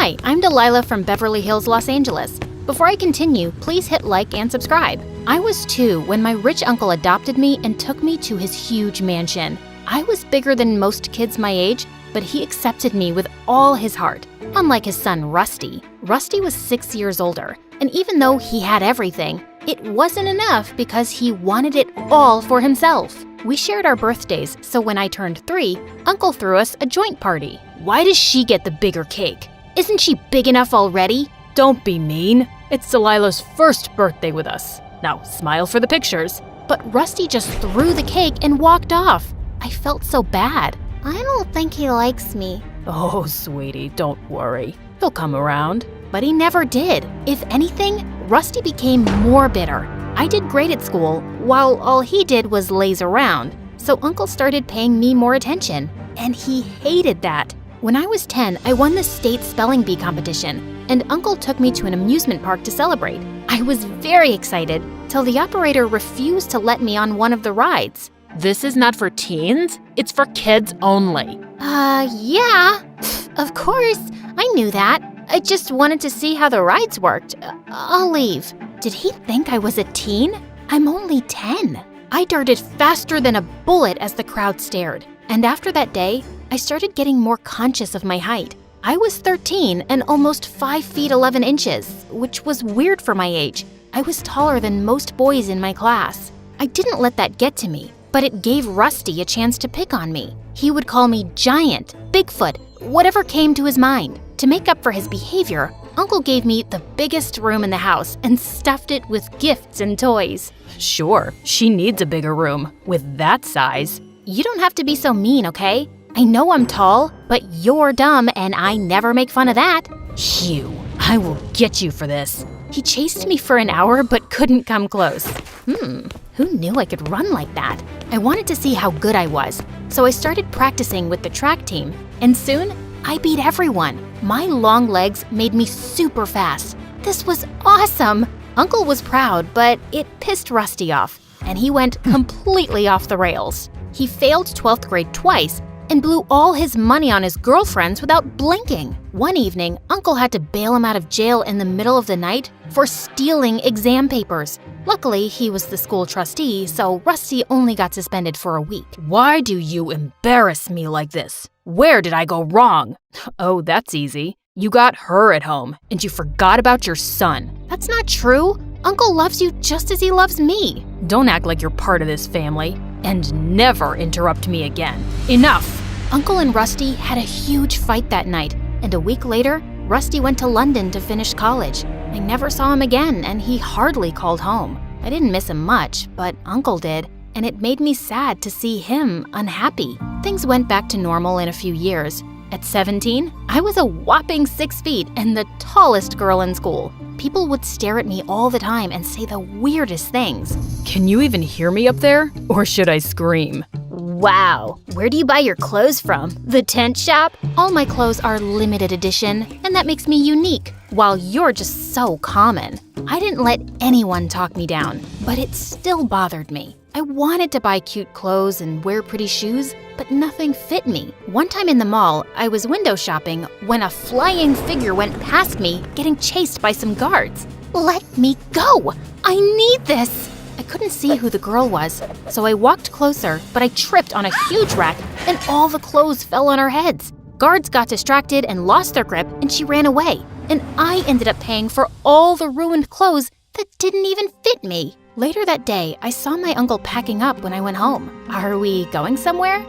Hi, I'm Delilah from Beverly Hills, Los Angeles. Before I continue, please hit like and subscribe. I was 2 when my rich uncle adopted me and took me to his huge mansion. I was bigger than most kids my age, but he accepted me with all his heart. Unlike his son, Rusty. Rusty was 6 years older, and even though he had everything, it wasn't enough because he wanted it all for himself. We shared our birthdays, so when I turned 3, Uncle threw us a joint party. Why does she get the bigger cake? Isn't she big enough already? Don't be mean. It's Delilah's first birthday with us. Now, smile for the pictures. But Rusty just threw the cake and walked off. I felt so bad. I don't think he likes me. Oh, sweetie, don't worry. He'll come around. But he never did. If anything, Rusty became more bitter. I did great at school, while all he did was laze around. So Uncle started paying me more attention, and he hated that. When I was 10, I won the state spelling bee competition, and Uncle took me to an amusement park to celebrate. I was very excited, till the operator refused to let me on one of the rides. This is not for teens, it's for kids only. Yeah, of course, I knew that. I just wanted to see how the rides worked. I'll leave. Did he think I was a teen? I'm only 10. I darted faster than a bullet as the crowd stared. And after that day, I started getting more conscious of my height. I was 13 and almost 5 feet 11 inches, which was weird for my age. I was taller than most boys in my class. I didn't let that get to me, but it gave Rusty a chance to pick on me. He would call me giant, Bigfoot, whatever came to his mind. To make up for his behavior, Uncle gave me the biggest room in the house and stuffed it with gifts and toys. Sure, she needs a bigger room. With that size. You don't have to be so mean, okay? I know I'm tall, but you're dumb and I never make fun of that. Hugh, I will get you for this. He chased me for an hour but couldn't come close. Who knew I could run like that? I wanted to see how good I was, so I started practicing with the track team, and soon I beat everyone. My long legs made me super fast. This was awesome! Uncle was proud, but it pissed Rusty off, and he went completely off the rails. He failed 12th grade twice and blew all his money on his girlfriends without blinking. One evening, Uncle had to bail him out of jail in the middle of the night for stealing exam papers. Luckily, he was the school trustee, so Rusty only got suspended for a week. Why do you embarrass me like this? Where did I go wrong? Oh, that's easy. You got her at home, and you forgot about your son. That's not true. Uncle loves you just as he loves me. Don't act like you're part of this family, and never interrupt me again. Enough! Uncle and Rusty had a huge fight that night, and a week later, Rusty went to London to finish college. I never saw him again, and he hardly called home. I didn't miss him much, but Uncle did, and it made me sad to see him unhappy. Things went back to normal in a few years. At 17, I was a whopping 6 feet and the tallest girl in school. People would stare at me all the time and say the weirdest things. Can you even hear me up there? Or should I scream? Wow, where do you buy your clothes from? The tent shop? All my clothes are limited edition, and that makes me unique, while you're just so common. I didn't let anyone talk me down, but it still bothered me. I wanted to buy cute clothes and wear pretty shoes, but nothing fit me. One time in the mall, I was window shopping when a flying figure went past me, getting chased by some guards. Let me go! I need this! I couldn't see who the girl was, so I walked closer, but I tripped on a huge rack and all the clothes fell on our heads. Guards got distracted and lost their grip, and she ran away. And I ended up paying for all the ruined clothes that didn't even fit me. Later that day, I saw my uncle packing up when I went home. Are we going somewhere?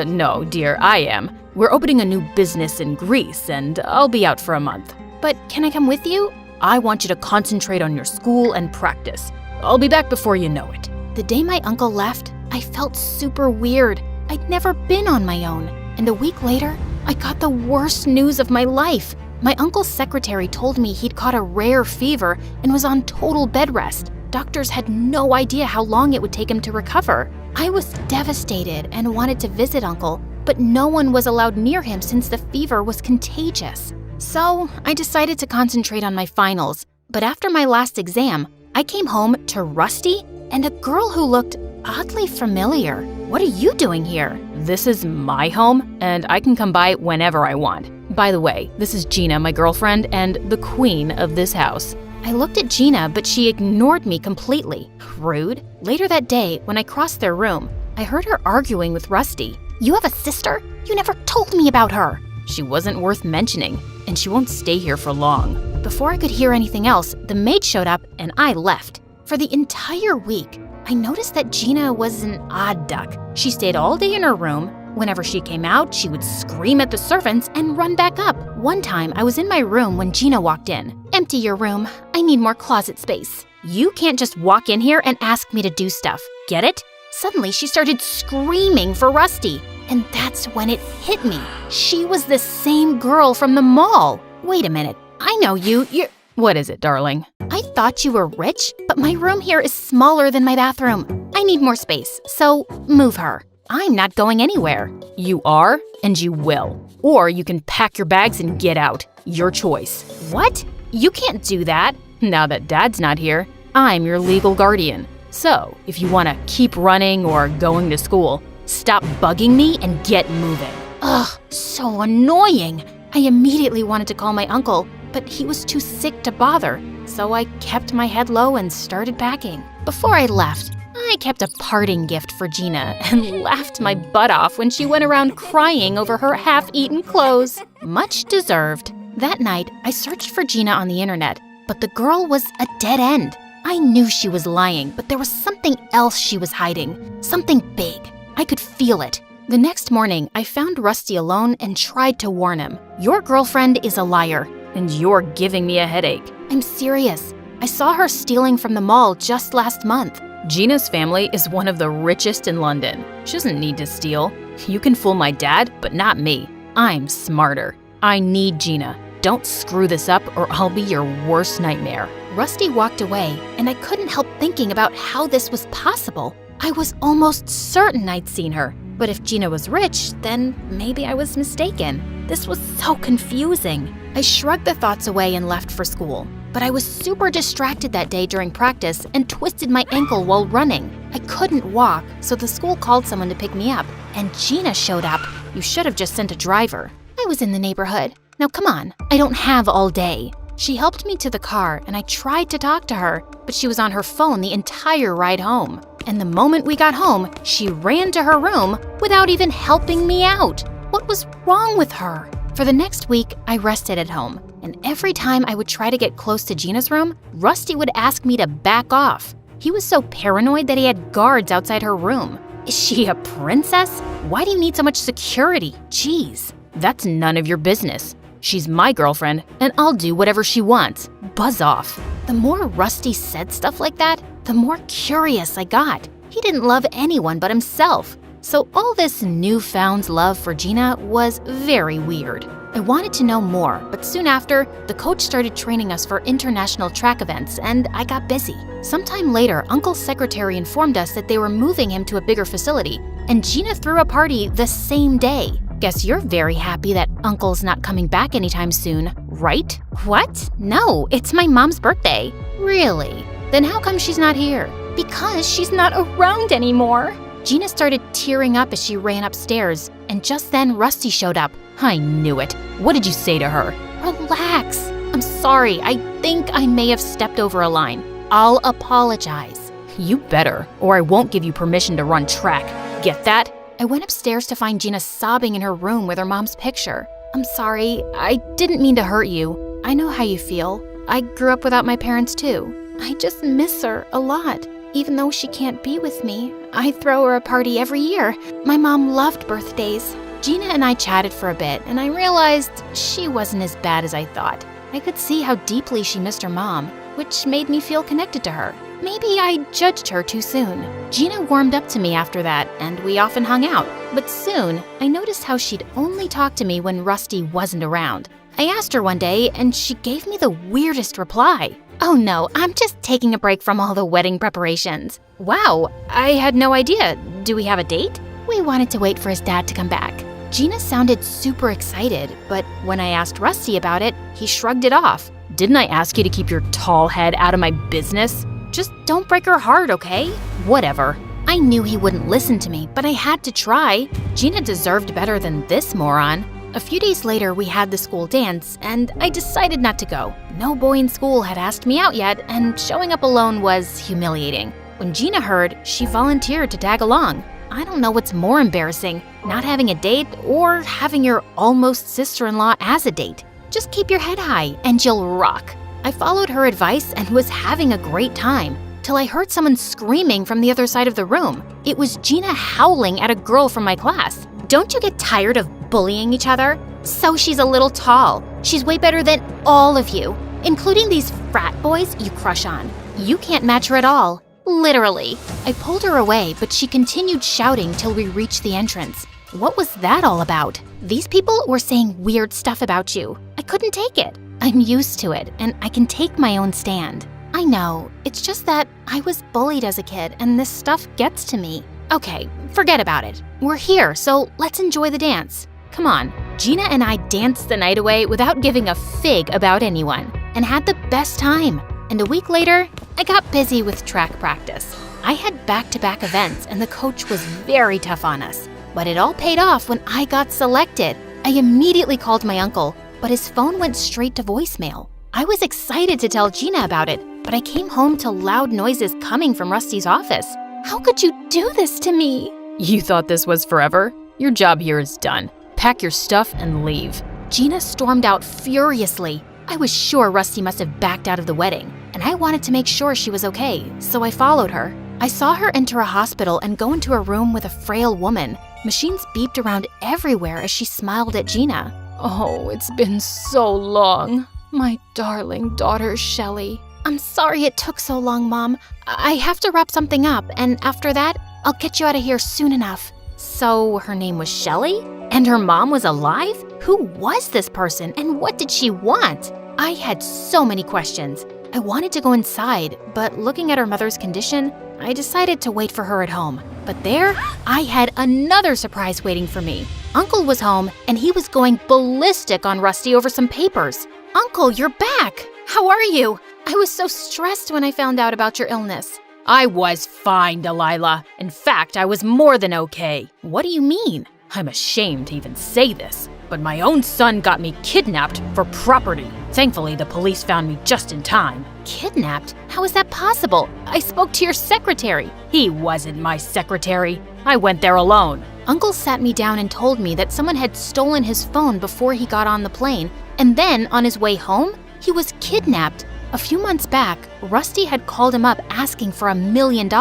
No, dear, I am. We're opening a new business in Greece, and I'll be out for a month. But can I come with you? I want you to concentrate on your school and practice. I'll be back before you know it. The day my uncle left, I felt super weird. I'd never been on my own. And a week later, I got the worst news of my life. My uncle's secretary told me he'd caught a rare fever and was on total bed rest. Doctors had no idea how long it would take him to recover. I was devastated and wanted to visit Uncle, but no one was allowed near him since the fever was contagious. So I decided to concentrate on my finals. But after my last exam, I came home to Rusty and a girl who looked oddly familiar. What are you doing here? This is my home, and I can come by whenever I want. By the way, this is Gina, my girlfriend, and the queen of this house. I looked at Gina, but she ignored me completely. Rude. Later that day, when I crossed their room, I heard her arguing with Rusty. You have a sister? You never told me about her. She wasn't worth mentioning, and she won't stay here for long. Before I could hear anything else, the maid showed up and I left. For the entire week, I noticed that Gina was an odd duck. She stayed all day in her room. Whenever she came out, she would scream at the servants and run back up. One time, I was in my room when Gina walked in. Empty your room. I need more closet space. You can't just walk in here and ask me to do stuff. Get it? Suddenly, she started screaming for Rusty. And that's when it hit me. She was the same girl from the mall. Wait a minute. I know you. You're... What is it, darling? I thought you were rich, but my room here is smaller than my bathroom. I need more space, so move her. I'm not going anywhere. You are, and you will. Or you can pack your bags and get out. Your choice. What? You can't do that. Now that Dad's not here, I'm your legal guardian. So, if you want to keep running or going to school, stop bugging me and get moving. Ugh, so annoying. I immediately wanted to call my uncle, but he was too sick to bother, so I kept my head low and started packing. Before I left, I kept a parting gift for Gina and laughed my butt off when she went around crying over her half-eaten clothes. Much deserved. That night, I searched for Gina on the internet, but the girl was a dead end. I knew she was lying, but there was something else she was hiding. Something big. I could feel it. The next morning, I found Rusty alone and tried to warn him. Your girlfriend is a liar. And you're giving me a headache. I'm serious. I saw her stealing from the mall just last month. Gina's family is one of the richest in London. She doesn't need to steal. You can fool my dad, but not me. I'm smarter. I need Gina. Don't screw this up or I'll be your worst nightmare. Rusty walked away, and I couldn't help thinking about how this was possible. I was almost certain I'd seen her. But if Gina was rich, then maybe I was mistaken. This was so confusing. I shrugged the thoughts away and left for school. But I was super distracted that day during practice and twisted my ankle while running. I couldn't walk, so the school called someone to pick me up. And Gina showed up. You should have just sent a driver. I was in the neighborhood. Now come on, I don't have all day. She helped me to the car and I tried to talk to her, but she was on her phone the entire ride home. And the moment we got home, she ran to her room without even helping me out. What was wrong with her? For the next week, I rested at home. And every time I would try to get close to Gina's room, Rusty would ask me to back off. He was so paranoid that he had guards outside her room. Is she a princess? Why do you need so much security? Jeez. That's none of your business. She's my girlfriend, and I'll do whatever she wants. Buzz off. The more Rusty said stuff like that, the more curious I got. He didn't love anyone but himself. So all this newfound love for Gina was very weird. I wanted to know more, but soon after, the coach started training us for international track events, and I got busy. Sometime later, Uncle's secretary informed us that they were moving him to a bigger facility, and Gina threw a party the same day. Guess you're very happy that Uncle's not coming back anytime soon, right? What? No, it's my mom's birthday. Really? Then how come she's not here? Because she's not around anymore. Gina started tearing up as she ran upstairs, and just then Rusty showed up. I knew it. What did you say to her? Relax. I'm sorry. I think I may have stepped over a line. I'll apologize. You better, or I won't give you permission to run track. Get that? I went upstairs to find Gina sobbing in her room with her mom's picture. I'm sorry. I didn't mean to hurt you. I know how you feel. I grew up without my parents too. I just miss her a lot. Even though she can't be with me, I throw her a party every year. My mom loved birthdays. Gina and I chatted for a bit, and I realized she wasn't as bad as I thought. I could see how deeply she missed her mom, which made me feel connected to her. Maybe I judged her too soon. Gina warmed up to me after that, and we often hung out. But soon, I noticed how she'd only talk to me when Rusty wasn't around. I asked her one day, and she gave me the weirdest reply. Oh no, I'm just taking a break from all the wedding preparations. Wow, I had no idea. Do we have a date? We wanted to wait for his dad to come back. Gina sounded super excited, but when I asked Rusty about it, he shrugged it off. Didn't I ask you to keep your tall head out of my business? Just don't break her heart, okay? Whatever. I knew he wouldn't listen to me, but I had to try. Gina deserved better than this moron. A few days later, we had the school dance, and I decided not to go. No boy in school had asked me out yet, and showing up alone was humiliating. When Gina heard, she volunteered to tag along. I don't know what's more embarrassing, not having a date or having your almost sister-in-law as a date. Just keep your head high and you'll rock. I followed her advice and was having a great time, till I heard someone screaming from the other side of the room. It was Gina howling at a girl from my class. Don't you get tired of bullying each other? So she's a little tall. She's way better than all of you, including these frat boys you crush on. You can't match her at all. Literally. I pulled her away, but she continued shouting till we reached the entrance. What was that all about? These people were saying weird stuff about you. I couldn't take it. I'm used to it, and I can take my own stand. I know, it's just that I was bullied as a kid, and this stuff gets to me. Okay, forget about it. We're here, so let's enjoy the dance. Come on. Gina and I danced the night away without giving a fig about anyone, and had the best time. And a week later, I got busy with track practice. I had back-to-back events, and the coach was very tough on us. But it all paid off when I got selected. I immediately called my uncle, but his phone went straight to voicemail. I was excited to tell Gina about it, but I came home to loud noises coming from Rusty's office. How could you do this to me? You thought this was forever? Your job here is done. Pack your stuff and leave. Gina stormed out furiously. I was sure Rusty must have backed out of the wedding, and I wanted to make sure she was okay, so I followed her. I saw her enter a hospital and go into a room with a frail woman. Machines beeped around everywhere as she smiled at Gina. Oh, it's been so long. My darling daughter, Shelley. I'm sorry it took so long, Mom. I have to wrap something up, and after that, I'll get you out of here soon enough. So her name was Shelley? And her mom was alive? Who was this person, and what did she want? I had so many questions. I wanted to go inside, but looking at her mother's condition, I decided to wait for her at home. But there, I had another surprise waiting for me. Uncle was home, and he was going ballistic on Rusty over some papers. Uncle, you're back! How are you? I was so stressed when I found out about your illness. I was fine, Delilah. In fact, I was more than okay. What do you mean? I'm ashamed to even say this, but my own son got me kidnapped for property. Thankfully, the police found me just in time. Kidnapped? How is that possible? I spoke to your secretary. He wasn't my secretary. I went there alone. Uncle sat me down and told me that someone had stolen his phone before he got on the plane, and then on his way home, he was kidnapped. A few months back, Rusty had called him up asking for $1 million,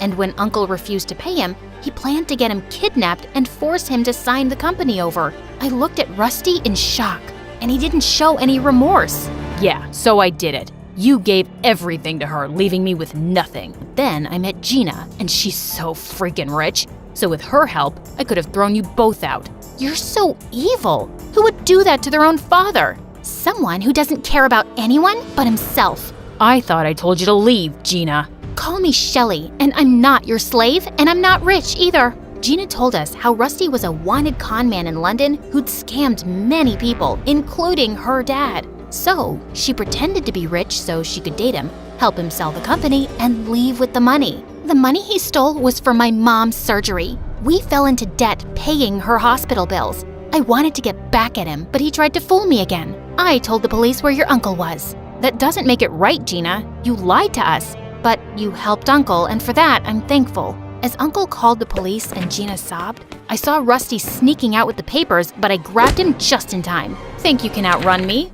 and when Uncle refused to pay him, he planned to get him kidnapped and force him to sign the company over. I looked at Rusty in shock, and he didn't show any remorse. Yeah, so I did it. You gave everything to her, leaving me with nothing. Then I met Gina, And she's so freaking rich. So with her help, I could have thrown you both out. You're so evil. Who would do that to their own father? Someone who doesn't care about anyone but himself. I thought I told you to leave, Gina. Call me Shelley, and I'm not your slave, and I'm not rich either. Gina told us how Rusty was a wanted con man in London who'd scammed many people, including her dad. So she pretended to be rich so she could date him, help him sell the company, and leave with the money. The money he stole was for my mom's surgery. We fell into debt paying her hospital bills. I wanted to get back at him, but he tried to fool me again. I told the police where your uncle was. That doesn't make it right, Gina. You lied to us. But you helped Uncle, and for that, I'm thankful. As Uncle called the police and Gina sobbed, I saw Rusty sneaking out with the papers, but I grabbed him just in time. Think you can outrun me?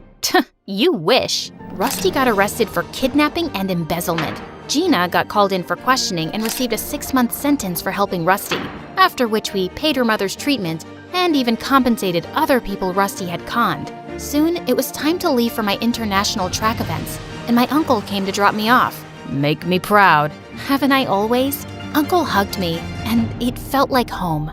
You wish. Rusty got arrested for kidnapping and embezzlement. Gina got called in for questioning and received a 6-month sentence for helping Rusty, after which we paid her mother's treatment and even compensated other people Rusty had conned. Soon, it was time to leave for my international track events, and my uncle came to drop me off. Make me proud. Haven't I always? Uncle hugged me, and it felt like home.